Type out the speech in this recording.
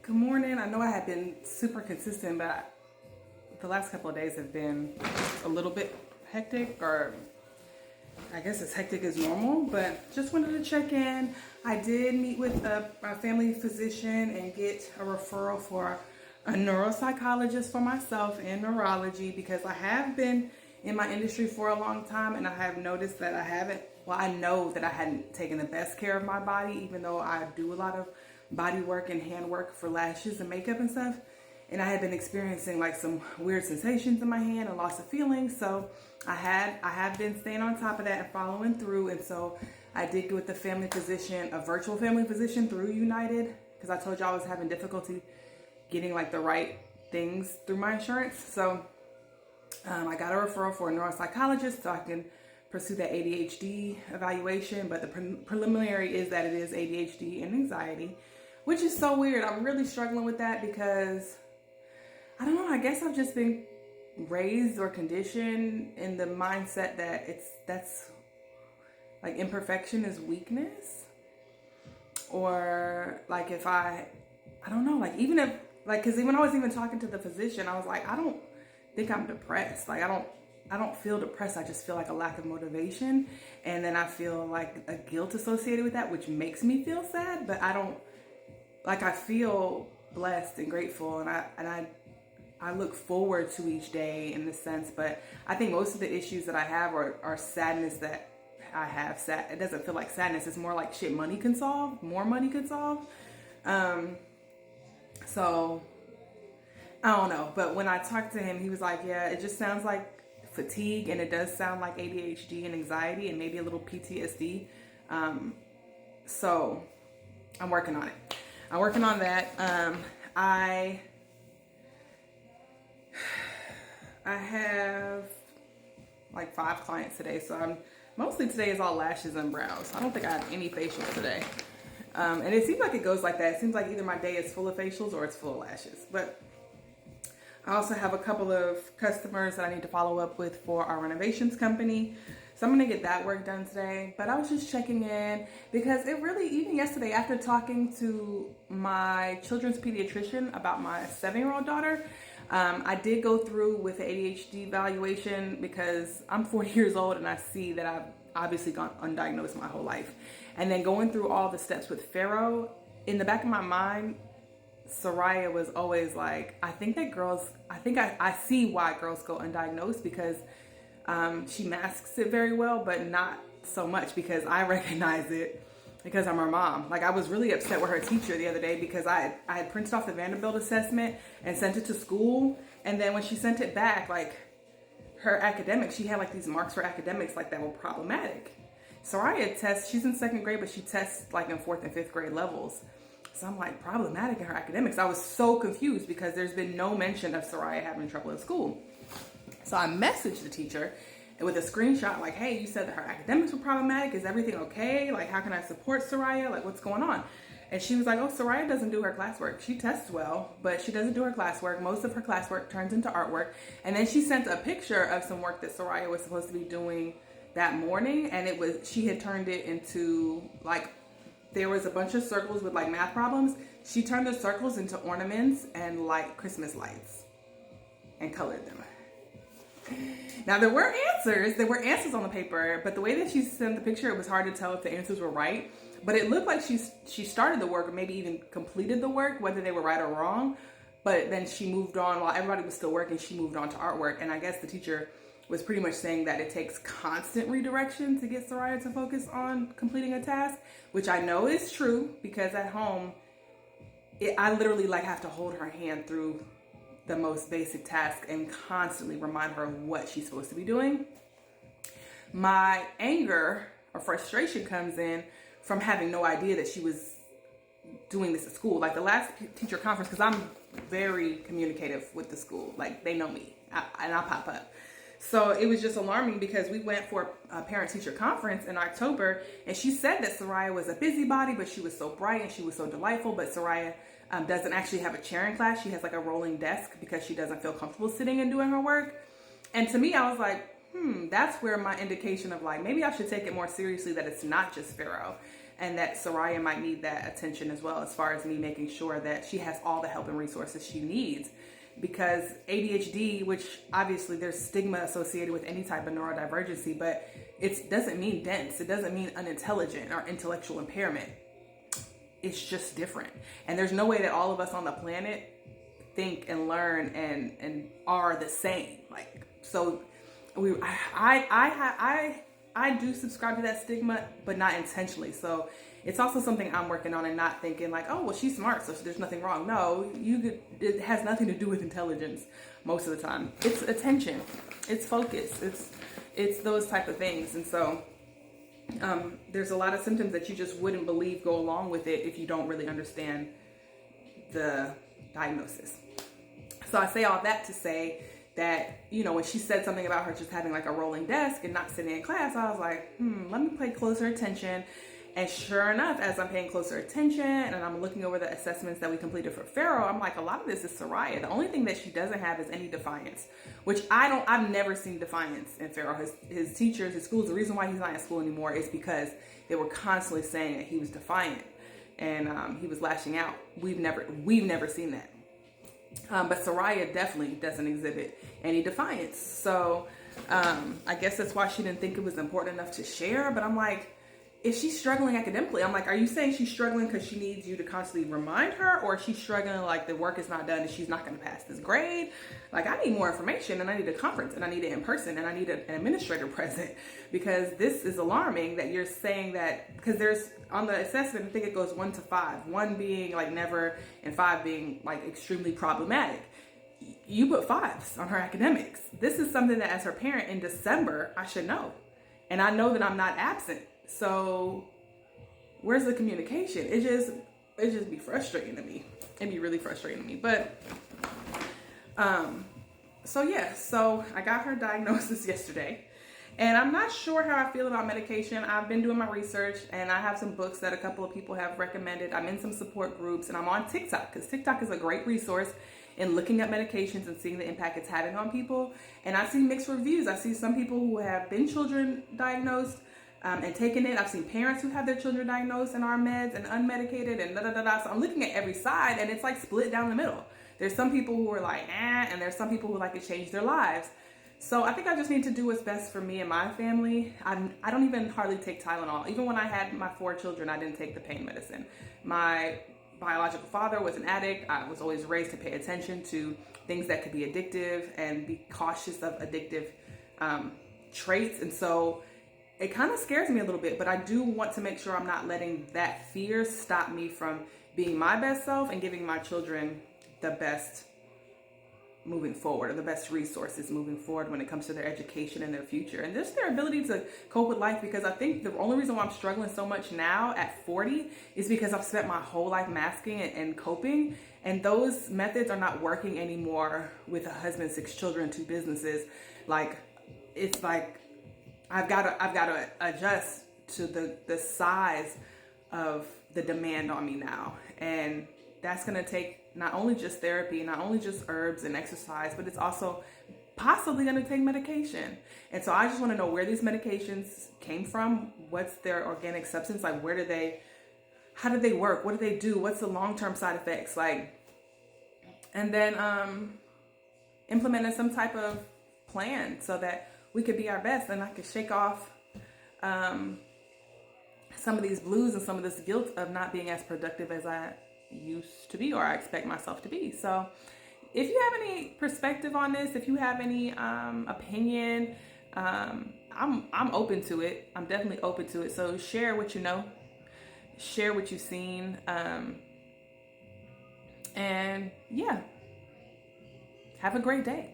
Good morning. I know I have been super consistent, but the last couple of days have been a little bit hectic, or I guess as hectic as normal, but just wanted to check in. I did meet with a family physician and get a referral for a neuropsychologist for myself in neurology because I have been in my industry for a long time and I have noticed that I know that I hadn't taken the best care of my body, even though I do a lot of body work and hand work for lashes and makeup and stuff. And I had been experiencing like some weird sensations in my hand and loss of feeling. So I have been staying on top of that and following through. And so I did go with the family physician, a virtual family physician through United, because I told you I was having difficulty getting like the right things through my insurance. So I got a referral for a neuropsychologist so I can pursue that ADHD evaluation. But the preliminary is that it is ADHD and anxiety, which is so weird. I'm really struggling with that because I don't know, I guess I've just been raised or conditioned in the mindset that that's like imperfection is weakness. Or like if I don't know, like even if, like, cause when I was even talking to the physician, I was like, I don't think I'm depressed. Like I don't feel depressed. I just feel like a lack of motivation. And then I feel like a guilt associated with that, which makes me feel sad, but I feel blessed and grateful, and I look forward to each day in this sense. But I think most of the issues that I have are sadness that I have. It doesn't feel like sadness. It's more like shit money can solve, more money could solve. So I don't know. But when I talked to him, he was like, yeah, it just sounds like fatigue, and it does sound like ADHD and anxiety and maybe a little PTSD. So I'm working on it. I'm working on that. I have like 5 clients today, so mostly today is all lashes and brows. I don't think I have any facials today. And it seems like it goes like that. It seems like either my day is full of facials or it's full of lashes. But I also have a couple of customers that I need to follow up with for our renovations company. So I'm going to get that work done today. But I was just checking in because it really, even yesterday, after talking to my children's pediatrician about my 7-year-old daughter, I did go through with the ADHD evaluation because I'm 40 years old and I see that I've obviously gone undiagnosed my whole life. And then going through all the steps with Pharaoh, in the back of my mind, Soraya was always like, I see why girls go undiagnosed because she masks it very well, but not so much because I recognize it because I'm her mom. Like I was really upset with her teacher the other day because I had printed off the Vanderbilt assessment and sent it to school. And then when she sent it back, like her academics, she had like these marks for academics like that were problematic. Soraya tests, she's in 2nd grade, but she tests like in 4th and 5th grade levels. So I'm like, problematic in her academics. I was so confused because there's been no mention of Soraya having trouble in school. So I messaged the teacher with a screenshot like, hey, you said that her academics were problematic. Is everything okay? Like, how can I support Soraya? Like, what's going on? And she was like, oh, Soraya doesn't do her classwork. She tests well, but she doesn't do her classwork. Most of her classwork turns into artwork. And then she sent a picture of some work that Soraya was supposed to be doing that morning. And she had turned it into like, there was a bunch of circles with like math problems. She turned the circles into ornaments and like Christmas lights and colored them. Now there were answers on the paper, but the way that she sent the picture, it was hard to tell if the answers were right. But it looked like she started the work or maybe even completed the work, whether they were right or wrong. But then she moved on while everybody was still working. She moved on to artwork. And I guess the teacher was pretty much saying that it takes constant redirection to get Soraya to focus on completing a task, which I know is true because at home, I literally like have to hold her hand through the most basic task and constantly remind her what she's supposed to be doing. My anger or frustration comes in from having no idea that she was doing this at school. Like the last teacher conference, because I'm very communicative with the school. Like they know me and I'll pop up. So it was just alarming because we went for a parent-teacher conference in October, and she said that Soraya was a busybody, but she was so bright and she was so delightful. But Soraya doesn't actually have a chair in class. She has like a rolling desk because she doesn't feel comfortable sitting and doing her work. And to me, I was like, that's where my indication of like, maybe I should take it more seriously that it's not just Pharaoh. and that Soraya might need that attention as well, as far as me making sure that she has all the help and resources she needs. Because ADHD, which obviously there's stigma associated with any type of neurodivergency, but it doesn't mean dense. It doesn't mean unintelligent or intellectual impairment. It's just different. And there's no way that all of us on the planet think and learn and are the same. Like, so I do subscribe to that stigma, but not intentionally. So it's also something I'm working on, and not thinking like, oh, well, she's smart, so there's nothing wrong. No, it has nothing to do with intelligence most of the time. It's attention, it's focus, it's those type of things. And so there's a lot of symptoms that you just wouldn't believe go along with it if you don't really understand the diagnosis. So I say all that to say that, you know, when she said something about her just having like a rolling desk and not sitting in class, I was like, let me pay closer attention. And sure enough, as I'm paying closer attention and I'm looking over the assessments that we completed for Pharaoh, I'm like, a lot of this is Soraya. The only thing that she doesn't have is any defiance, which I've never seen defiance in Pharaoh. His teachers, his schools, the reason why he's not in school anymore is because they were constantly saying that he was defiant and he was lashing out. We've never seen that. But Soraya definitely doesn't exhibit any defiance. So I guess that's why she didn't think it was important enough to share. But I'm like, if she's struggling academically, I'm like, are you saying she's struggling because she needs you to constantly remind her, or is she struggling like the work is not done and she's not going to pass this grade? Like, I need more information, and I need a conference, and I need it in person, and I need an administrator present, because this is alarming that you're saying that, because there's on the assessment, I think it goes 1 to 5, 1 being like never and 5 being like extremely problematic. You put 5s on her academics. This is something that as her parent in December, I should know. And I know that I'm not absent. So where's the communication? It just be frustrating to me. It'd be really frustrating to me. But so I got her diagnosis yesterday, and I'm not sure how I feel about medication. I've been doing my research, and I have some books that a couple of people have recommended. I'm in some support groups, and I'm on TikTok, because TikTok is a great resource in looking at medications and seeing the impact it's having on people. And I see mixed reviews. I see some people who have been children diagnosed and taken it. I've seen parents who have their children diagnosed and are meds and unmedicated and da-da-da-da. So I'm looking at every side, and it's like split down the middle. There's some people who are like, and there's some people who like to change their lives. So I think I just need to do what's best for me and my family. I don't even hardly take Tylenol. Even when I had my 4 children, I didn't take the pain medicine. My biological father was an addict. I was always raised to pay attention to things that could be addictive and be cautious of addictive traits. And so it kind of scares me a little bit, but I do want to make sure I'm not letting that fear stop me from being my best self and giving my children the best moving forward, or the best resources moving forward when it comes to their education and their future and just their ability to cope with life. Because I think the only reason why I'm struggling so much now at 40 is because I've spent my whole life masking and coping, and those methods are not working anymore with a husband, 6 children, 2 businesses. Like, it's like I've got to adjust to the size of the demand on me now, and that's going to take not only just therapy, not only just herbs and exercise, but it's also possibly going to take medication. And so I just want to know where these medications came from. What's their organic substance? Like, how do they work? What do they do? What's the long-term side effects? Like, and then implementing some type of plan so that we could be our best, and I could shake off some of these blues and some of this guilt of not being as productive as I used to be, or I expect myself to be. So if you have any perspective on this, if you have any opinion, I'm open to it. I'm definitely open to it. So share what you know, share what you've seen, and yeah, have a great day.